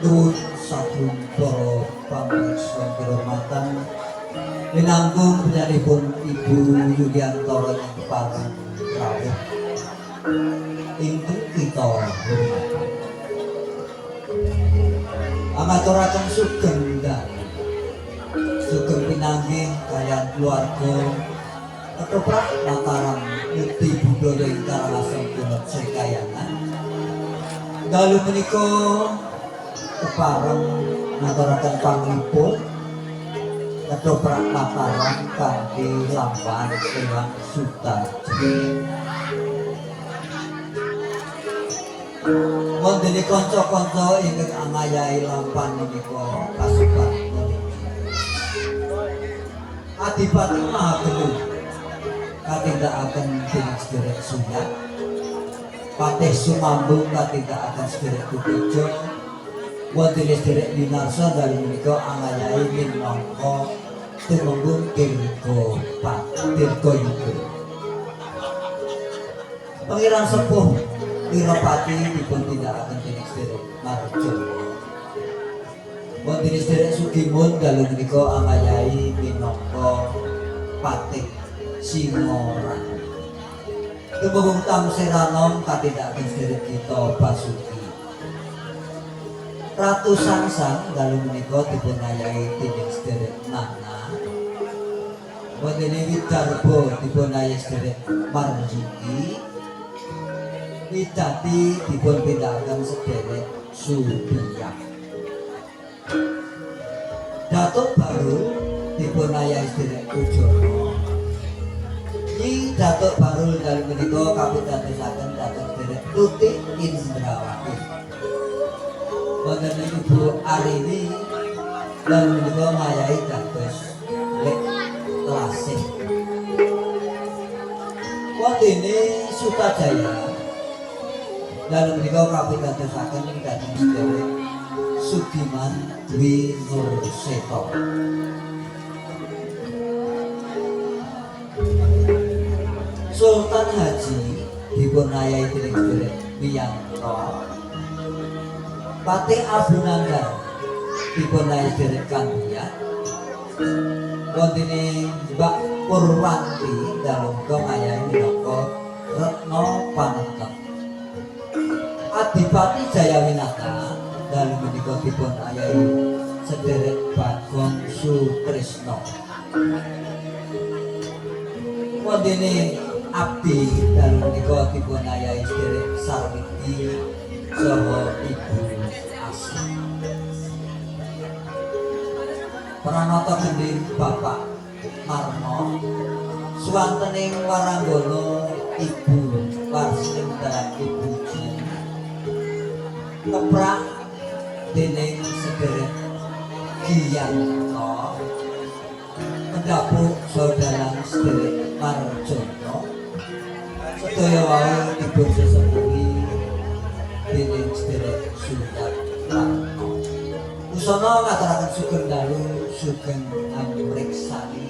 Nuwun sagung para pamirsa kehormatan minangka penyanipun Ibu Yuliantoro ing paring rawuh ingkang kita hormati. Amaturaken sugeng sugeng pinanggih kaliyan keluarga ketoprak Mataram Mukti Budaya ing Karangasem Gunung Sekayangan. Dalu menika kepareng ngaturaken panglipun ketoprak Mataram kanthi lambang Hyang Sutarji. Wonten kanca-kanca ingkang angayahi lampan menika kasebat Adipati Mahagelu katindakaken dening sedherek Sunyat, Patih Sumambung katindakaken sedherek Tutejo, wonten sedherek Winarsa dalu menika angayahi minangka tumenggung Dirga Yuga. Pangeran Sepuh Wirapati dipun tindakaken dening sedherek Marjo. Wonten sedherek Sugimun dalu menika angayahi minangka Patih Singorang. Tumenggung Tamsiranom katindakaken sedherek kita Basuki. Ratu Sangsang dalu menika dipun ayahi dening sedherek Nana. Wonten Widarba dipun ayahi sedherek Marjuki. Widati dipun tindakaken sedherek Subiyak. Datuk Barul dipun ayahi sedherek Pujono. Nyi Datuk Barul dalu menika kapitadosaken Datuk sedherek Tutik Indrawati. Wonten Ibu Arini dalu menika ngayahi dados Lek Lasih. Wontene Sutajaya dalu menika kapitadosaken dhateng sedherek Sugiman Dwi Nurseto. Sultan Haji dipun ayahi dening sedherek Wiyanto. Patih Abunanggar dipun ayahi sedherek Kandiat. Wontene Mbak Purwanti dalu menika ngayahi minangka Retno Panentep. Adipati Jayawinata dalu menika dipun ayahi sedherek Bagong Sutrisno. Wontene Abdi dalu menika dipun ayahi sedherek Sarwiti saha Ibu Asih. Pranata gending Bapak Marno swantening waranggana Ibu Warsining dalam Ibu Ji. keprak dening sedherek Giyanto pendapuk saudalang sedherek Marjono sedaya wau dipun sesepuhi dening sedherek Sultan Ratno. Usana ngaturaken sugeng dalu sugeng amriksani